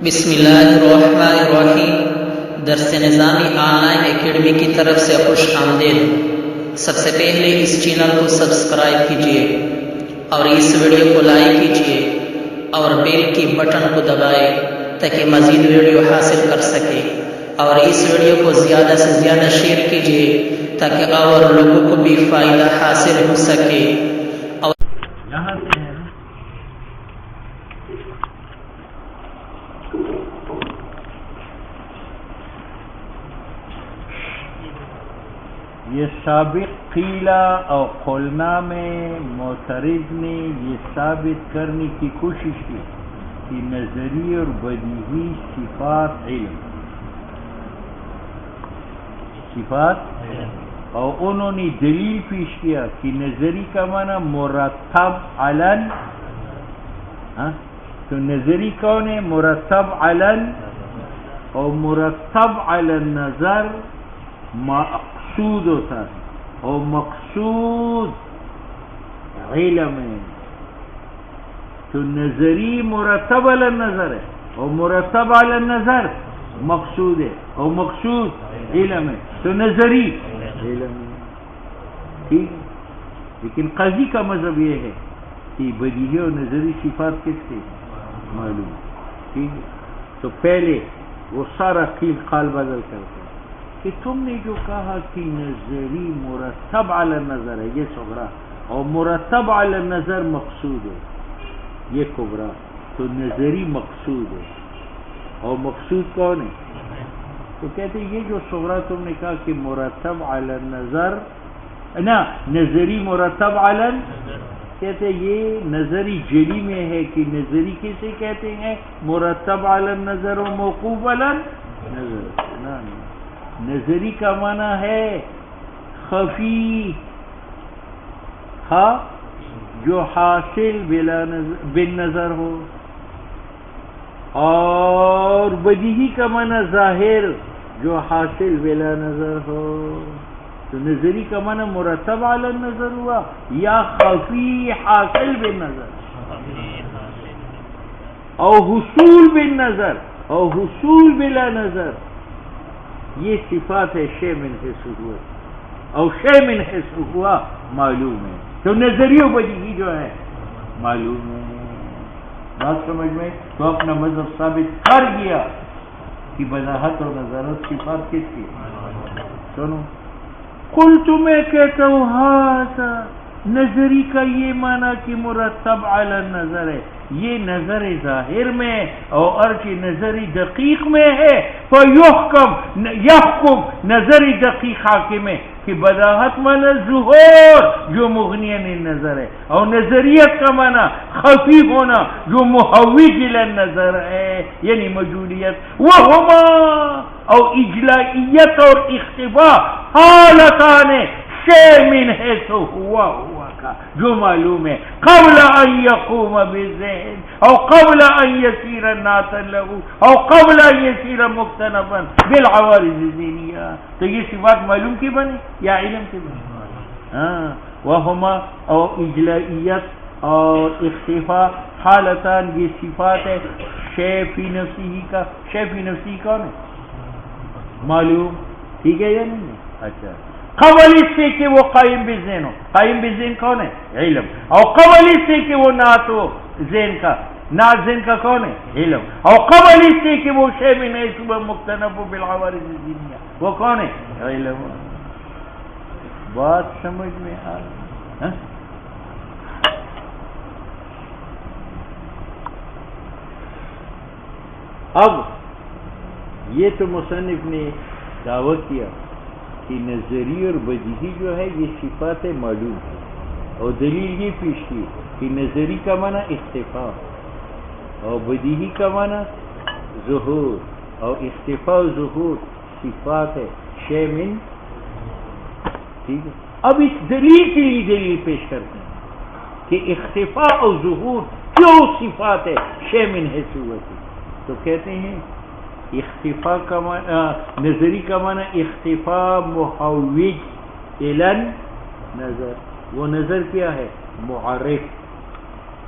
بسم اللہ الرحمن الرحیم۔ درس نظامی آن لائن اکیڈمی کی طرف سے خوش آمدید۔ سب سے پہلے اس چینل کو سبسکرائب کیجیے اور اس ویڈیو کو لائک کیجیے اور بیل کی بٹن کو دبائے تاکہ مزید ویڈیو حاصل کر سکے، اور اس ویڈیو کو زیادہ سے زیادہ شیئر کیجیے تاکہ اور لوگوں کو بھی فائدہ حاصل ہو سکے۔ اور یہاں سے ہے یہ سابق قیلہ اور قلنا میں معترض نے یہ ثابت کرنے کی کوشش کی کہ نظری اور بدیہی صفات علم اور انہوں نے دلیل پیش کیا کہ نظری کا معنی مرتب علن، تو نظری کون ہے؟ مرتب علن، اور مرتب علن نظر مقصود ہوتا ہے اور مقصود علم ہے۔ تو نظری مرتب علی النظر ہے اور مرتب علی النظر مقصود ہے اور مقصود علم ہے، تو نظری علم ہے، ٹھیک ہے۔ لیکن قاضی کا مذہب یہ ہے کہ بدیہی اور نظری صفات کس کے معلوم، ٹھیک ہے۔ تو پہلے وہ سارا قیل قال بدل کرتے کہ تم نے جو کہا کہ نظری مرتب علی النظر ہے، یہ صغرا، اور مرتب علی النظر مقصود ہے، یہ کبرا، تو نظری مقصود ہے اور مقصود کون ہے؟ تو کہتے ہیں یہ جو صغرا تم نے کہا کہ مرتب علی النظر، نا نظری مرتب علی، کہتے ہیں یہ نظری جلی میں ہے کہ نظری کسے کہتے ہیں؟ مرتب علی النظر و موقوف علی النظر، نا نظری کا معنی ہے خفی، جو حاصل بن نظر ہو، اور بدیہی کا معنی ظاہر، جو حاصل بلا نظر ہو۔ تو نظری کا معنی مرتب علی النظر ہوا یا خفی حاصل بن نظر، اور حصول بن نظر اور حصول بلا نظر، یہ صفات ہے شے من حیث ہوا، اور شے من حیث ہوا معلوم ہے، تو نظری و بدیہی جو ہے معلوم ہے۔ بات سمجھ میں؟ تو اپنا مذہب ثابت کر گیا کہ بداہت اور نظارت صفات کس کی؟ سنو، قلت میں کہتا ہوں ہاذا، نظری کا یہ معنی کہ مرتب علی النظر ہے، یہ نظر ظاہر میں اور ارچہ نظری دقیق میں ہے، فیحکم نظری دقیق حاکم ہے کہ بداہت معنی ظہور جو مغنی عن النظر ہے، اور نظریت کا معنی خفی ہونا جو محوج الی النظر ہے، یعنی مجولیت، وہما اور اجلائیت اور اختفاء حالتان شے من حیث ہوا کا جو معلوم ہے، قبل ان یقوم بالذہن او قبل ان یسیر ناتا له او قبل ان یسیر مقتنفا بالعوارض الذہنیہ۔ تو یہ صفات معلوم کی بنی یا علم کی بنی؟ وہما اور اجلائیت اور اختفاء حالتان یہ صفات ہے شے فی نفسی کا، شے فی نفسی کون ہے؟ معلوم، ٹھیک ہے یا نہیں؟ اچھا، قبل اس سے کہ وہ قائم بذہن ہو، قائم بذہن کون ہے؟ علم، اور قبل اس سے کہ وہ نعت ہو ذہن کا، نعت ذہن کا کون ہے؟ علم، اور قبل اس سے کہ وہ شے من حیث مقتنف بالعوارض الذہنیہ، وہ کون ہے؟ علم۔ بات سمجھ میں آ رہی؟ اب یہ تو مصنف نے دعویٰ کیا کہ نظری اور بدیہی جو ہے یہ صفات معلوم ہے، اور دلیل یہ پیش کی کہ نظری کا معنی اختفاء اور بدیہی کا معنی ظہور، اور اختفاء و ظہور صفات ہے شے من، ٹھیک ہے۔ اب اس دلیل کے لیے دلیل پیش کرتے ہیں کہ اختفاء و ظہور کیوں صفات ہے شے من حیث ہوا کی، تو کہتے ہیں اختفاء کا معنی، نظری کا معنی اختفاء محوج الی نظر، وہ نظر کیا ہے؟ معرف،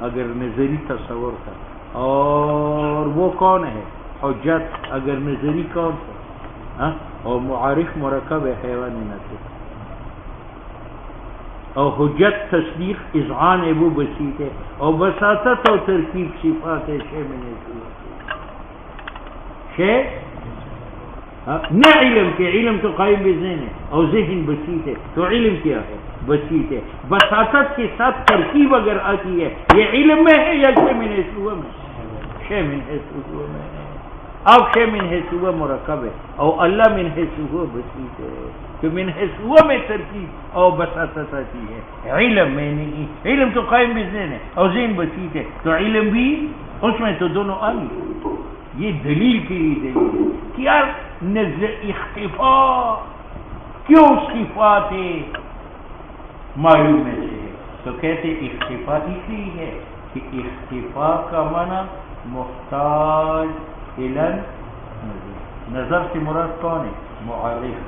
اگر نظری تصور تھا، اور وہ کون ہے؟ حجت اگر نظری کون سا اور معارف مرکب ہے حیوان ناطق، اور حجت تصدیق اذعان ابو بسیط ہے، اور بساطت اور ترکیب صفات ہے شے میں شے نہ علم کے، علم تو قائم بذہن ہے اور ذہن بسیط ہے، تو علم کیا ہے؟ بسیط ہے۔ بساطت کے ساتھ ترکیب اگر آتی ہے یہ علم میں ہے یا شے من حیث ہوا میں؟ شے من حیث ہوا میں ہے۔ اب شے من حیث ہوا مرکب ہے اور اللہ من حیث ہوا بسیط ہے، تو من حیث ہوا میں ترکیب اور بساطت آتی ہے، علم میں نہیں۔ علم تو قائم بذہن ہے اور ذہن بسیط ہے، تو علم بھی اس میں تو دونوں آ گئی۔ یہ دلیل کے لیے دلیل ہے کہ یار نظر اختفا کیوں صفات معلوم میں سے ہے، تو کہتے اختفا اس لیے ہے کہ اختفا کا معنی محتاج الن نظر سے مراد کون ہے؟ معارف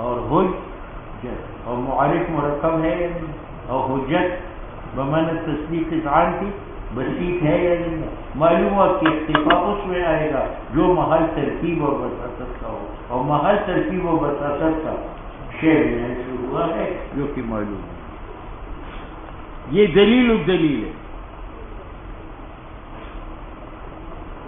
اور حجت، اور معارف مرکب ہے یا نہیں، اور حجت بمعنی تصدیق اذعان کی بسیط ہے یا نہیں۔ معلوم ہوا کہ اختفا اس میں آئے گا جو محل ترکیب اور بساطت کا ہو، اور محل ترکیب اور بساطت کا شے میں ہوا ہے جو کہ معلوم ہے۔ یہ دلیل الدلیل ہے۔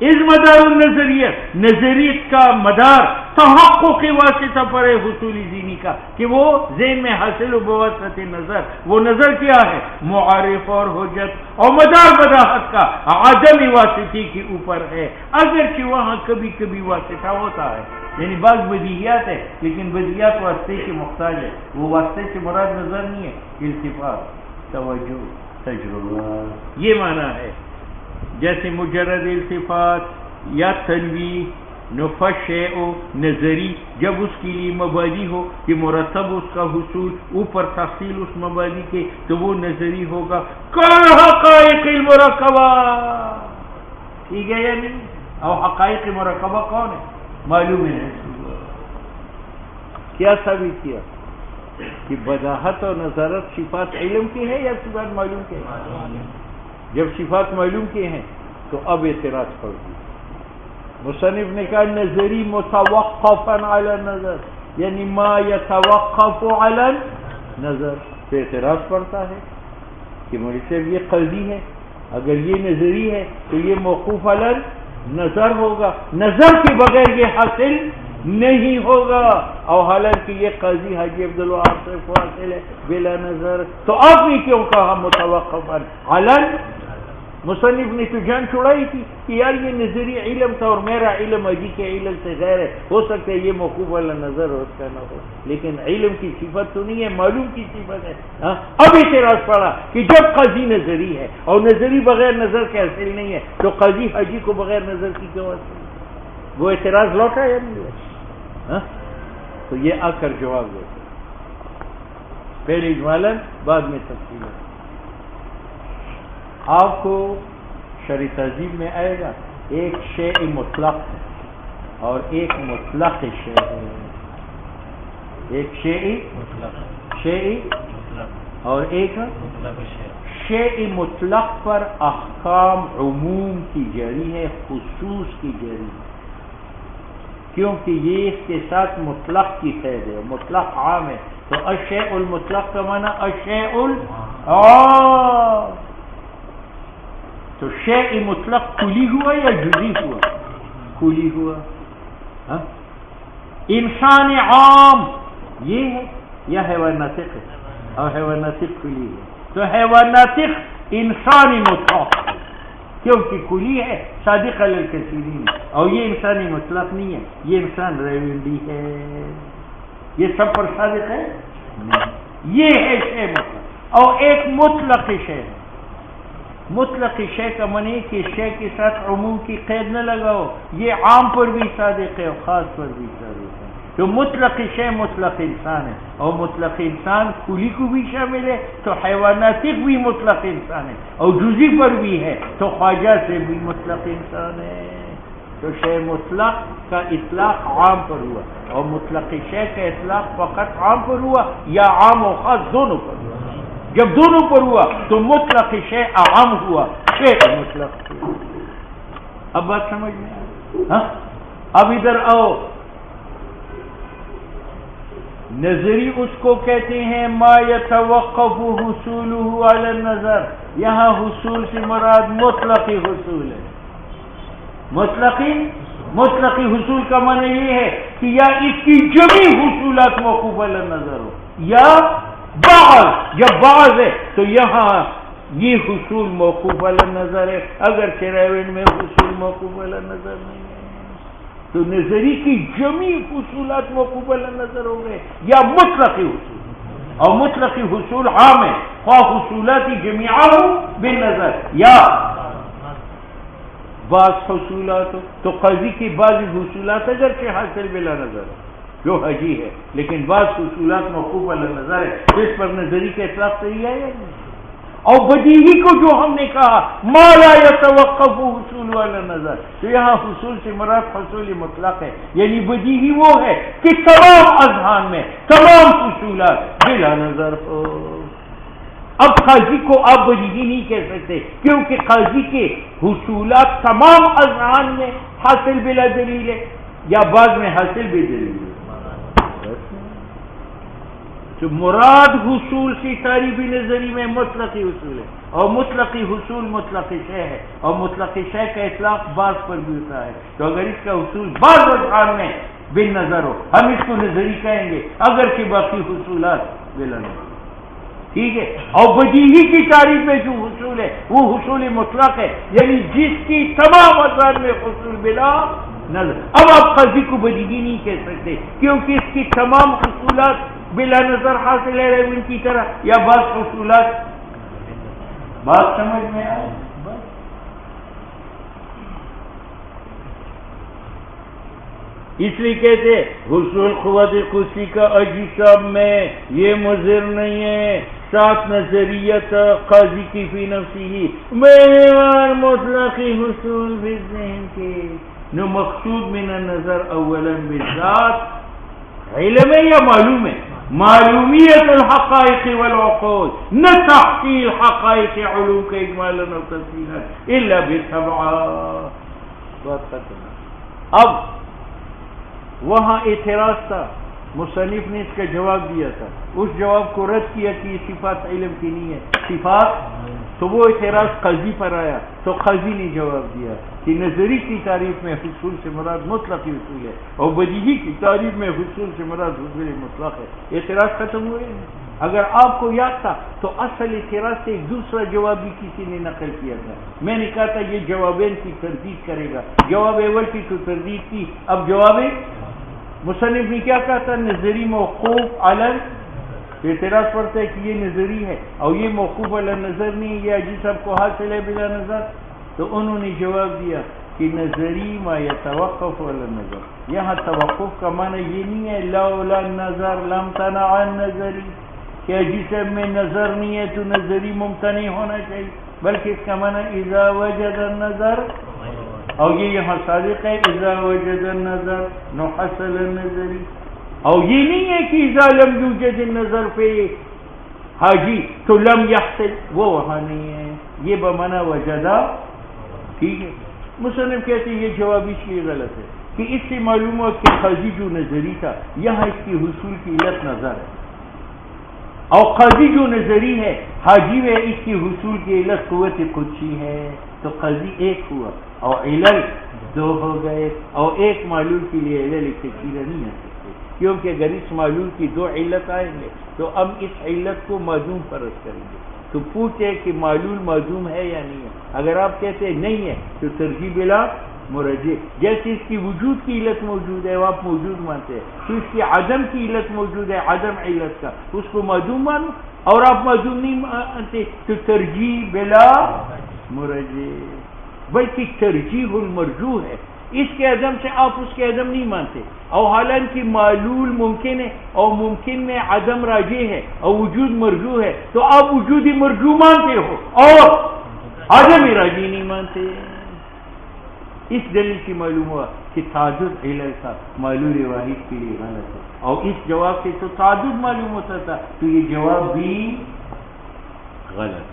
اس مدار النظریہ، نظریت کا مدار تحقق کے واسطہ پر ہے حصول ذہنی کا، کہ وہ ذہن میں حاصل و بواسطہ نظر، وہ نظر کیا ہے؟ معارف اور حجت، اور مدار بداحت کا عدم واسطے کے اوپر ہے، اگرچہ وہاں کبھی کبھی واسطہ ہوتا ہے، یعنی بعض بدیہیات ہے لیکن بدیہیات واسطے کے محتاج ہے، وہ واسطے سے مراد نظر نہیں ہے، التفات، توجہ، تجربہ، یہ معنی ہے۔ جیسے مجرد التفات یا تنویہ، نفش شیء نظری، جب اس کے لیے مبادی ہو کہ مرتب اس کا حصول اوپر تفصیل اس مبادی کے، تو وہ نظری ہوگا۔ کل حقائق المرکبہ، ٹھیک ہے یا نہیں؟ اور حقائق مرکبہ کون ہے؟ معلوم ہے۔ کیا ثابت کیا کہ بداحت اور نظارت صفات علم کی ہے یا صفات معلوم کی ہے؟ جب صفات معلوم کی ہیں تو اب اعتراض پڑ گئی۔ مصنف نے کہا نظری متوقفا علی النظر، یعنی ما یتوقف علی النظر، تو اعتراض پڑتا ہے کہ مولوی صاحب یہ قضی ہے، اگر یہ نظری ہے تو یہ موقوف علی نظر ہوگا، نظر کے بغیر یہ حاصل نہیں ہوگا، اور حالانکہ یہ قاضی حاجی عبدالوہاب سے حاصل ہے بلا نظر، تو آپ نے کیوں کہا متوقفا علی؟ مصنف نے تو جان چھڑائی تھی کہ یار یہ نظری علم تھا اور میرا علم اجی کے علم سے غیر ہے، ہو سکتا ہے یہ موقوف علی نظر ہو، اس کا نہ ہو، لیکن علم کی صفت تو نہیں ہے، معلوم کی صفت ہے۔ اب اعتراض پڑا کہ جب قاضی نظری ہے اور نظری بغیر نظر کے حاصل نہیں ہے، تو قاضی حاجی کو بغیر نظر کی کیوں حاصل؟ وہ اعتراض لوٹا یا نہیں لوٹا؟ تو یہ آ کر جواب دیتے، پہلے اجمالاً بعد میں تفصیلاً۔ آپ کو شرح تہذیب میں آئے گا ایک شیء مطلق ہے اور ایک مطلق شیء ہے، ایک شیء اور ایک شیء مطلق پر احکام عموم کی جاری ہے، خصوص کی جاری ہے، کیونکہ یہ اس کے ساتھ مطلق کی قید ہے، مطلق عام ہے، تو الشیء المطلق کا معنی الشیء العام، تو شیء مطلق کلی ہوا یا جزئی ہوا؟ کلی ہوا۔ انسان عام یہ ہے یا حیوان ناطق ہے؟ اور حیوان ناطق کلی ہے، تو حیوان ناطق انسانی مطلق ہے کیونکہ کلی ہے، صادق علی الکثیرین، اور یہ انسانی مطلق نہیں ہے، یہ انسان ریونڈی ہے، یہ سب پر صادق ہے نہیں، یہ ہے شے مطلق۔ اور ایک مطلق شے ہے، مطلق شے کا معنی کہ شے کے ساتھ عموم کی قید نہ لگاؤ، یہ عام پر بھی صادق ہے اور خاص پر بھی صادق ہے، تو مطلق شے مطلق انسان ہے، اور مطلق انسان کلی کو بھی شامل ہے، تو حیوانات بھی مطلق انسان ہے، اور جزئی پر بھی ہے، تو خواجہ سے بھی مطلق انسان ہے، تو شے مطلق کا اطلاق عام پر ہوا اور مطلق شے کا اطلاق فقط عام پر ہوا یا عام و خاص دونوں پر ہوا؟ جب دونوں پر ہوا تو مطلق شے عام ہوا، شے مطلق۔ اب بات سمجھ میں آئی؟ ہاں اب ادھر آؤ، نظری اس کو کہتے ہیں ما یتوقف حصولہ علی النظر، یہاں حصول سے مراد مطلقی حصول ہے۔ مطلقی حصول کا معنی یہ ہے کہ یا اس کی جمی حصولات موقوف علی النظر ہو یا بعض ہے، تو یہاں یہ حصول موقوف علی النظر ہے، اگر چراوین میں حصول موقوف علی النظر نہیں ہے تو نظری کی جمی حصولات موقوف علی النظر ہو گئے یا مطلقی حصول، اور مطلقی حصول عام ہے، خواہ حصولات جمیعہ ہو بالنظر یا بعض حصولات ہو، تو قاضی کی بعض حصولات اگرچہ حاصل بلا نظر جو حجی ہے لیکن بعض حصولات موقوف علی نظر ہے، تو اس پر نظری کا اطلاق صحیح ہے یا نہیں؟ اور بدیہی کو جو ہم نے کہا ما لا یتوقف حصول علی نظر، تو یہاں حصول سے مراد حصول مطلق ہے، یعنی بدیہی وہ ہے کہ تمام اذہان میں تمام حصولات بلا نظر ہو۔ اب قاضی کو آپ بدیہی نہیں کہہ سکتے کیونکہ قاضی کے حصولات تمام اذہان میں حاصل بلا دلیل ہے یا بعض میں حاصل بھی دلیل ہے۔ تو مراد حصول کی تعریفی نظری میں مطلقی حصول ہے، اور مطلقی حصول مطلقی شے ہے، اور مطلقی شے کا اطلاق بعض پر بھی ہوتا ہے، تو اگر اس کا حصول بعض اذہان میں بن نظر ہو ہم اس کو نظری کہیں گے، اگرچہ باقی حصولات بلا نظر، ٹھیک ہے۔ اور بدیہی کی تعریف میں جو حصول ہے وہ حصول مطلق ہے، یعنی جس کی تمام اذہان میں حصول بلا نظر۔ اب آپ قاضی کو بدیہی نہیں کہہ سکتے کیونکہ اس کی تمام حصولات بلا نظر حاصل ہے ان کی طرح، یا بعض حصولات، بات سمجھ میں آئے؟ اس لیے کہتے حصول قوت قدسی کا اجسام میں یہ مضر نہیں ہے، ساتھ نظریت قاضی کی فی نفسی ہی بہوار مطلقی حصول بھی ذہن کے نو مقصود من النظر اولا بالذات علم ہے یا معلوم ہے؟ معلومیت الحقائق والعقول، نہ تحصیل حقائق علوم کا اجمالا و تفصیلا الا بالتبعہ۔ بات ختم۔ اب وہاں اعتراض تھا، مصنف نے اس کا جواب دیا تھا، اس جواب کو رد کیا کہ یہ صفات علم کی نہیں ہے، صفات، تو وہ اعتراض قاضی پر آیا تو قاضی نے جواب دیا کہ نظری کی تعریف میں حصول سے مراد مطلقی حصول ہے اور بدیہی کی تعریف میں حصول سے مراد حصول مطلق ہے۔ اعتراض ختم ہوئے۔ اگر آپ کو یاد تھا تو اصل اعتراض سے ایک دوسرا جواب بھی کسی نے نقل کیا تھا، میں نے کہا تھا یہ جوابین کی تردید کرے گا، جواب اول کی تو تردید کی، اب جواب مصنف نے کیا کہا تھا؟ نظری موقوف علی، اعتراض پڑتا ہے کہ یہ نظری ہے اور یہ موقوف علی نظر نہیں، یہ جس سب کو حاصل ہے بلا نظر، تو انہوں نے جواب دیا کہ نظری ما یتوقف علی نظر، یہاں توقف کا معنی یہ نہیں ہے لولا نظر لم تنع النظری، کہ جسم میں نظر نہیں ہے تو نظری ممتنع ہونا چاہیے، بلکہ اس کا معنی اذا وجد النظر، اور یہ یہاں صادق ہے اذا وجد النظر نو حصل النظری، اور یہ نہیں ہے کہ اذا لم یوجد النظر پہ حاجی تو لم یحصل، وہ وہاں نہیں ہے، یہ بمعنی وجدہ، ٹھیک ہے۔ مصنف کہتے ہیں یہ جواب اس لیے غلط ہے کہ اس سے معلوم ہوا کہ قاضی جو نظری تھا یہاں اس کی حصول کی علت نظر ہے، اور قاضی جو نظری ہے حاجی میں اس کی حصول کی علت قوت قدسی ہے، تو قاضی ایک ہوا اور علل دو ہو گئے، اور ایک معلول کے لیے علل ایک تکیرہ نہیں آ سکتے، کیونکہ اگر اس معلول کی دو علت آئیں گے تو اب اس علت کو معدوم فرض کریں گے، تو پوچھے کہ معلول معدوم ہے یا نہیں ہے، اگر آپ کہتے ہیں نہیں ہے تو ترجیح بلا مرجع، جیسے اس کی وجود کی علت موجود ہے وہ آپ موجود مانتے ہیں، تو اس کی عدم کی علت موجود ہے، عدم علت کا اس کو معدوم مانو، اور آپ معدوم نہیں مانتے تو ترجیح بلا مرجع، بلکہ ترجیح المرجوح ہے، اس کے عدم سے آپ اس کے عدم نہیں مانتے، اور حالانکہ معلول ممکن ہے اور ممکن میں عدم راجع ہے اور وجود مرجوح ہے، تو آپ وجود مرجوح مانتے ہو اور عدم راجع نہیں مانتے۔ اس دلیل سے معلوم ہوا کہ تعدد علل کا معلول واحد کے لیے غلط ہے، اور اس جواب سے تو تعدد معلوم ہوتا تھا، تو یہ جواب بھی غلط ہے۔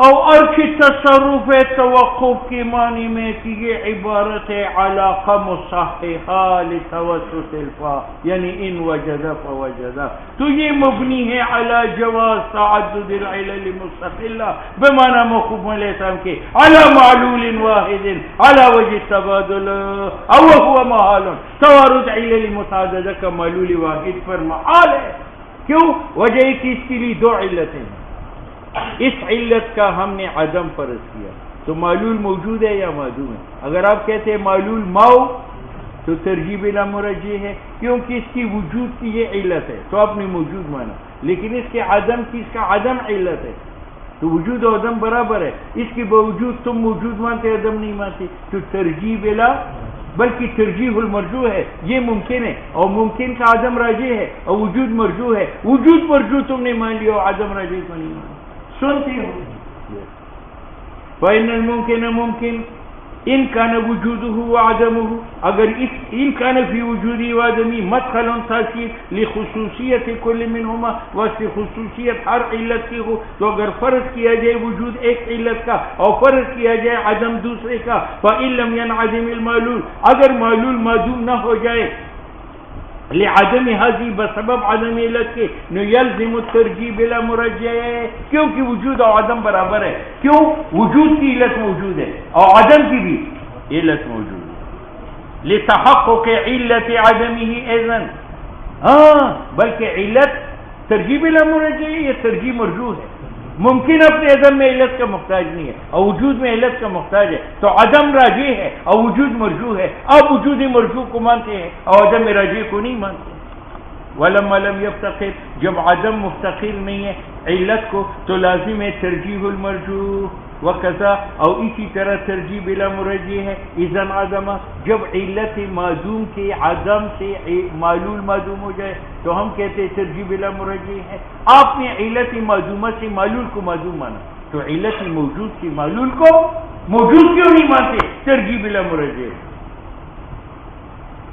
اور ارچی تصرف توقف کے معنی میں کہ یہ عبارت ہے علاقہ مصححہ لتوسط الفا، یعنی ان وجدہ فوجدہ، تو یہ مبنی ہے علی جواز تعدد العلل مستقلہ بمعنی موقوف الاسلام کے علی معلول واحد علی وجہ تبادل او هو محال، توارد علل متعددہ کا معلول واحد پر محال ہے۔ کیوں؟ وجہ کہ اس کے لیے دو علتیں ہیں، اس علت کا ہم نے عدم فرض کیا، تو معلول موجود ہے یا معدوم ہے؟ اگر آپ کہتے ہیں معلول ماؤ تو ترجیح بلا مرجح ہے، کیونکہ اس کی وجود کی یہ علت ہے تو آپ نے موجود مانا، لیکن اس کے عدم کی اس کا عدم علت ہے، تو وجود اور عدم برابر ہے، اس کے باوجود تم موجود مانتے عدم نہیں مانتے، تو ترجیح بلا بلکہ ترجیح المرجوح ہے، یہ ممکن ہے، اور ممکن کا عدم راجح ہے، اور وجود مرجوح ہے، وجود مرجوح تم نے مان لیا اور عدم راجح کو نہیں مانا۔ سنتی ہو فإن الممکن ممکن ان کان وجوده وعدمه، اگر ان کان فی وجودی وعدمی مدخل تاثیر لخصوصیت کل منہما، واسطے خصوصیت ہر علت کی ہو، تو اگر فرض کیا جائے وجود ایک علت کا اور فرض کیا جائے عدم دوسرے کا، فإن لم ينعدم المعلول، اگر معلول معدوم نہ ہو جائے لعدم هذه بسبب عدم علت کے، یلزم الترجیح بلا مرجح، کیونکہ وجود اور عدم برابر ہے، کیوں؟ وجود کی علت موجود ہے اور عدم کی بھی علت موجود ہے، لتحقق علت عدمه اذن، ہاں بلکہ علت ترجیح بلا مرجح ہے، یہ ترجیح مرجوح ہے، ممکن اپنے عدم میں علت کا محتاج نہیں ہے اور وجود میں علت کا محتاج ہے، تو عدم راجح ہے اور وجود مرجوح ہے، اب وجود مرجوح کو مانتے ہیں اور عدم راجح کو نہیں مانتے۔ ولما لم يفتقر، جب عدم مفتقر نہیں ہے علت کو تو لازم ہے ترجیح المرجوح، وکذا اور اسی طرح ترجیح بلا مرجح ہے اذا عدم، جب علت معدوم کے عدم سے معلول معدوم ہو جائے تو ہم کہتے ہیں ترجیح بلا مرجح ہے۔ آپ نے علت معدومہ سے معلول کو معدوم مانا، تو علت موجود کی معلول کو موجود کیوں نہیں مانتے؟ ترجیح بلا مرجح۔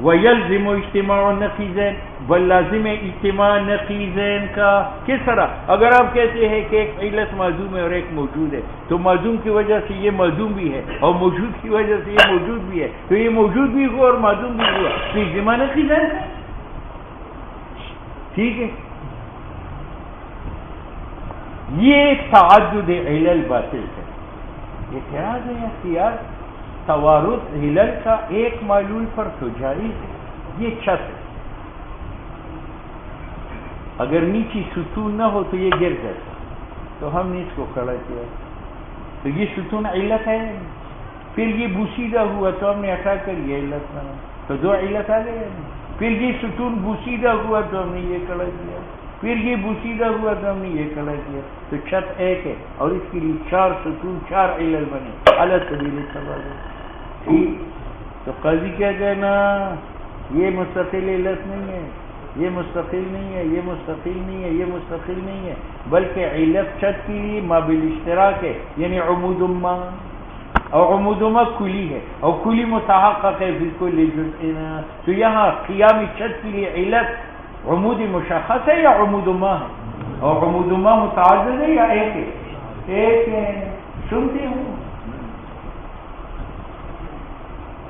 وَيَلْزِمُ اجتماع النقیضین، بل لازم ہے اجتماع نقیضین کا۔ کس طرح؟ اگر آپ کہتے ہیں کہ ایک علت معدوم ہے اور ایک موجود ہے، تو معدوم کی وجہ سے یہ معدوم بھی ہے اور موجود کی وجہ سے یہ موجود بھی ہے، تو یہ موجود بھی ہوا اور معدوم بھی ہوا، تو اجتماع نقیضین ہے، ٹھیک ہے؟ یہ تعدد علل باطل ہے، اعتراض ہے اختیار توارد علل کا ایک معلول پر تو جائز ہے، یہ چھت ہے، اگر نیچی ستون نہ ہو تو یہ گر جاتا، تو ہم نے اس کو کھڑا کیا، تو یہ ستون علت ہے، پھر یہ بوسیدہ ہوا تو ہم نے ہٹا کر یہ علت بنا، تو دو علت آ گئے، پھر یہ ستون بوسیدہ ہوا تو ہم نے یہ کھڑا کیا، پھر یہ بوسیدہ ہوا تو ہم نے یہ کھڑا کیا، تو چھت ایک ہے اور اس کے لیے چار ستون چار علل بنے علی سبیل التبادل، ٹھیک؟ تو قاضی کیا کہنا، یہ مستقل علت نہیں ہے، یہ مستقل نہیں ہے، یہ مستقل نہیں ہے، یہ مستقل نہیں ہے، بلکہ علت چھت کے لیے ما بالاشتراک ہے، یعنی عمود ما، اور عمود ما کلی ہے اور کلی متحقق ہے بالکل جزء، تو یہاں قیام چھت کے لیے علت عمود مشخص ہے یا عمود ما ہے، اور عمود ما متعدد ہے یا ایک ہے؟ ایک ہے، سنتے ہو؟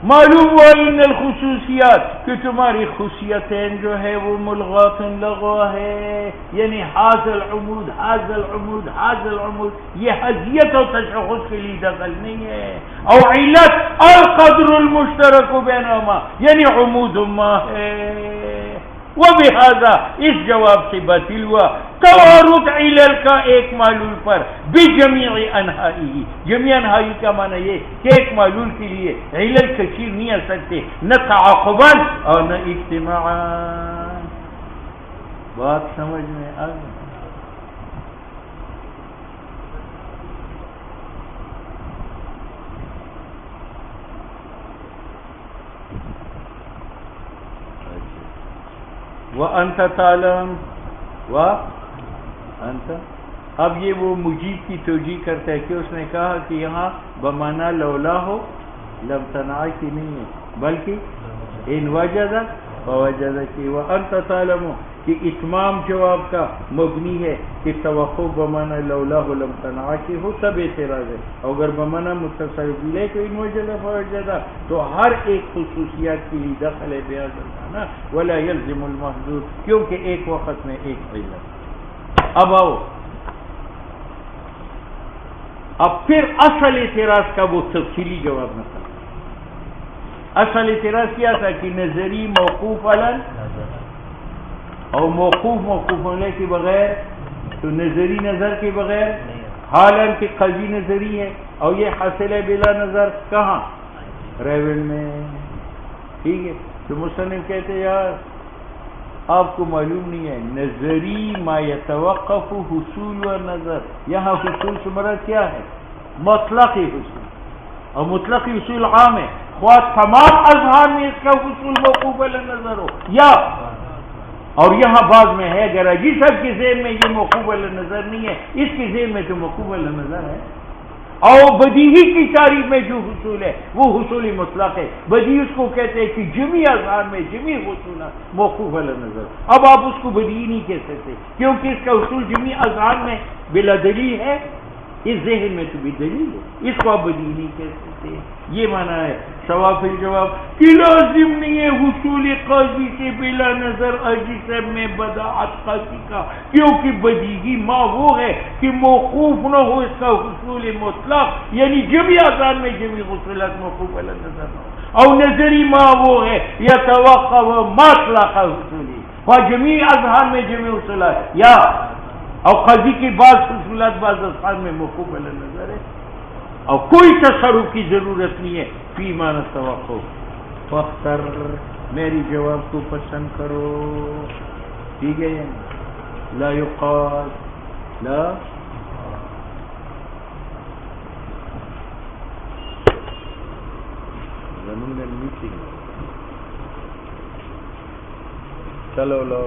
معلوم ہوا ان الخصوصیات کہ تمہاری خصوصیتیں جو ہے وہ ملغات لغوا ہے، یعنی حاصل العمود حاصل العمود حاصل العمود، یہ حیثیت اور تشخص کے لیے دخل نہیں ہے، اور علت القدر المشترک بینہما یعنی عمود ما ہے، وبہذا اس جواب سے باطل ہوا توارد علل کا ایک معلول پر بجمیع انحائی، جمیع انحائی کا معنی یہ کہ ایک معلول کے لیے علل کثیر نہیں آ سکتے، نہ تعاقباً اور نہ اجتماعاً۔ بات سمجھ میں آ گئی؟ وَأَنْتَ تَعْلَمُ وَأَنْتَ، اب یہ وہ مجیب کی توجیہ کرتا ہے کہ اس نے کہا کہ یہاں بمانا لولا ہو لمتنع کی نہیں ہے، بلکہ ان وجد فوجد کی، وَأَنْتَ تَعْلَمُ کہ اتمام جواب کا مبنی ہے کہ توقع بمانا لولا لم تنع کی ہو تب اعتراض ہے، اگر بمانا متصل لے تو ان وجہ فوجدہ تو ہر ایک خصوصیات کے لیے دخل ہے بیاض نا ولا یلزم المحظور، کیونکہ ایک وقت میں ایک علت۔ اب آؤ، اب پھر اصل اعتراض کا وہ تفصیلی جواب نکلا۔ اصل اعتراض کیا تھا کہ نظری موقوف علن اور موقوف ہونے کے بغیر تو نظری نظر کے بغیر، حالان کہ قضی نظری ہے اور یہ حاصل ہے بلا نظر کہاں؟ ریول میں، ٹھیک ہے۔ تو مصنف کہتے ہیں یار آپ کو معلوم نہیں ہے، نظری ما یتوقف حصول و نظر، یہاں حصول سے مراد کیا ہے؟ مطلقی حصول، اور مطلقی حصول عام ہے، خواہ تمام اذہان میں اس کا حصول موقوف علی نظر ہو یا، اور یہاں بعض میں ہے اگر جی سب کے ذہن میں یہ موقوف علی نظر نہیں ہے، اس کے ذہن میں تو موقوف علی نظر ہے۔ اور بدیہی کی تعریف میں جو حصول ہے وہ حصول مطلق ہے، بدیہی اس کو کہتے ہیں کہ جمی اذہان میں جمی حصولات موقوف علی نظر۔ اب آپ اس کو بدیہی نہیں کہہ سکتے کیونکہ اس کا حصول جمی اذہان میں بلا دلیل ہے، اس ذہن میں تو بھی دلیل ہے، اس کو آپ بدیہی نہیں کہہ سکتے۔ یہ معنی ہے ثواب الجواب کہ لازم نہیں ہے حصول قاضی سے بلا نظر اجسم میں بداعت قاضی کا، کیونکہ بدیہی ما وہ ہے کہ موقوف نہ ہو اس کا حصول مطلق، یعنی جمی اذان میں جمی حصولات موقوف علی نظر نہ ہو، اور نظری ما وہ ہے یتوقع مطلق حصولی، اور جمی اذہان میں جمی حصولات یا، اور قاضی کی بعض حصولات بعض اذہان میں موقوف علی نظر ہے، اور کوئی تصرف کی ضرورت نہیں ہے فی معنی توقع۔ فاختر، میری جواب کو پسند کرو، ٹھیک ہے؟ لا یقال لا زمین میں میٹنگ، چلو لو